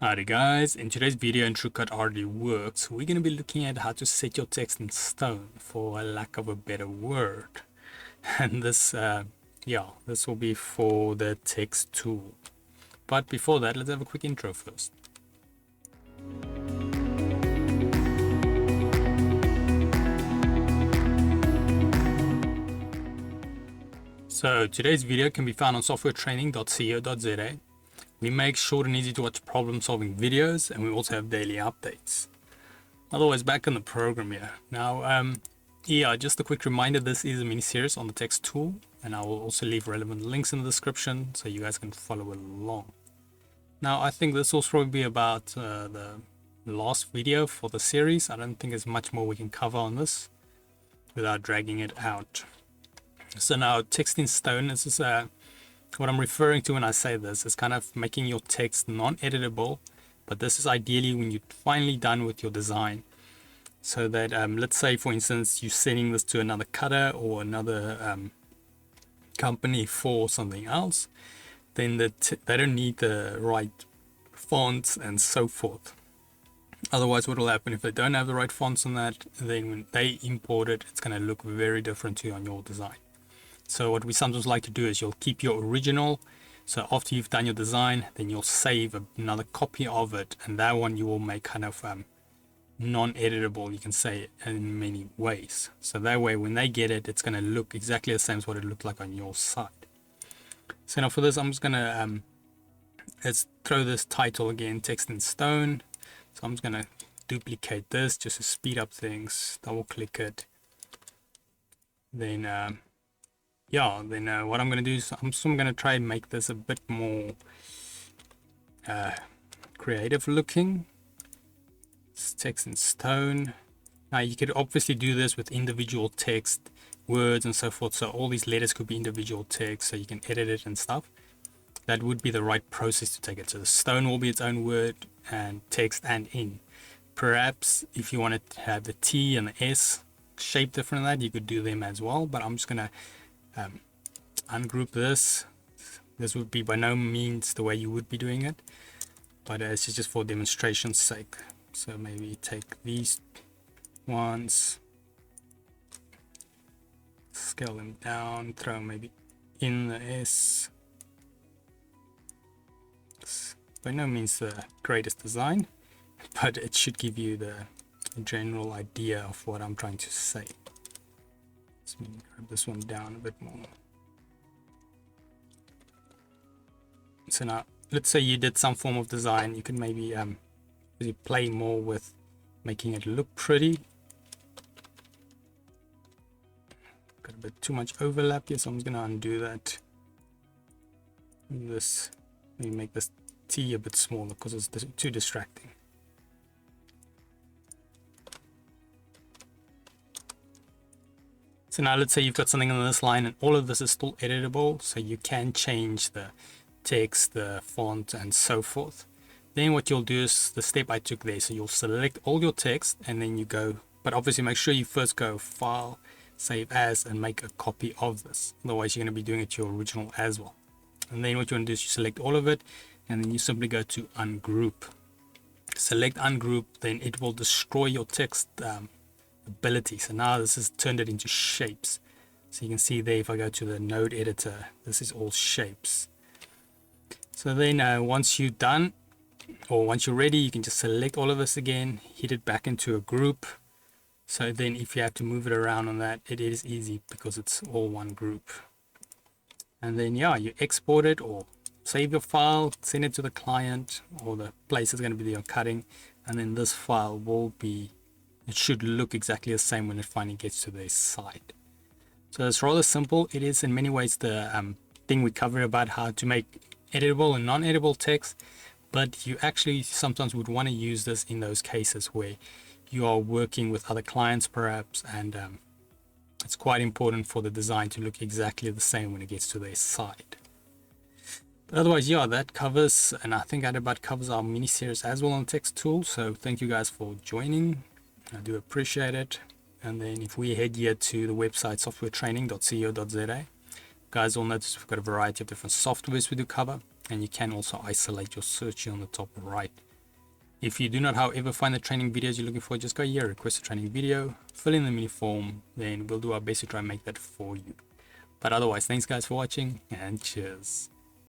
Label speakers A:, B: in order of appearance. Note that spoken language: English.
A: Alrighty guys, in today's video in TruCUT RDWorks, we're going to be looking at how to set your text in stone, for lack of a better word. And this will be for the text tool. But before that, let's have a quick intro first. So today's video can be found on softwaretraining.co.za. We make short and easy to watch problem solving videos, and we also have daily updates. Otherwise, back in the program here. Now, just a quick reminder, this is a mini series on the text tool, and I will also leave relevant links in the description so you guys can follow along. Now, I think this will probably be about the last video for the series. I don't think there's much more we can cover on this without dragging it out. So now, text in stone, this is what I'm referring to when I say this is kind of making your text non-editable, but this is ideally when you're finally done with your design. So that, let's say for instance, you're sending this to another cutter or another company for something else, then they don't need the right fonts and so forth. Otherwise, what will happen if they don't have the right fonts on that, then when they import it, it's going to look very different to you on your design. So what we sometimes like to do is you'll keep your original. So after you've done your design, then you'll save another copy of it. And that one you will make kind of non-editable, you can say, in many ways. So that way, when they get it, it's going to look exactly the same as what it looked like on your side. So now for this, I'm just going to, let's throw this title again, text in stone. So I'm just going to duplicate this just to speed up things, double click it. Then, what I'm going to do is I'm going to try and make this a bit more creative looking. It's text in stone. Now you could obviously do this with individual text, words and so forth. So all these letters could be individual text, so you can edit it and stuff. That would be the right process to take it. So the stone will be its own word and text and in. Perhaps if you wanted to have the T and the S shape different than that, you could do them as well. But I'm just going to ungroup this. This would be by no means the way you would be doing it, but it's just for demonstration's sake. So maybe take these ones, scale them down, throw maybe in the S. It's by no means the greatest design, but it should give you the general idea of what I'm trying to say. Let's maybe grab this one down a bit more. So now, let's say you did some form of design, you can maybe play more with making it look pretty. Got a bit too much overlap here, so I'm just going to undo that. This, maybe make this T a bit smaller because it's too distracting. So now let's say you've got something on this line and all of this is still editable, so you can change the text, the font and so forth. Then what you'll do is the step I took there. So you'll select all your text and then you go, but obviously make sure you first go File, Save As, and make a copy of this. Otherwise you're going to be doing it to your original as well. And then what you want to do is you select all of it and then you simply go to Ungroup. Select Ungroup, then it will destroy your text ability. So now this has turned it into shapes. So you can see there, if I go to the node editor, this is all shapes. So then once you're done, or once you're ready, you can just select all of this again, hit it back into a group. So then if you have to move it around on that, it is easy because it's all one group. And then you export it or save your file, send it to the client or the place is going to be your cutting, and then this file will be, it should look exactly the same when it finally gets to their site. So it's rather simple. It is in many ways the thing we covered about how to make editable and non-editable text, but you actually sometimes would want to use this in those cases where you are working with other clients perhaps, and it's quite important for the design to look exactly the same when it gets to their site. But otherwise, that covers, and I think that about covers our mini series as well on text tool. So thank you guys for joining. I do appreciate it. And then if we head here to the website softwaretraining.co.za, guys will notice we've got a variety of different softwares we do cover, and you can also isolate your search here on the top right If you do not, however, find the training videos you're looking for, just go here, request a training video, fill in the mini form, then we'll do our best to try and make that for you. But otherwise, thanks guys for watching, and cheers.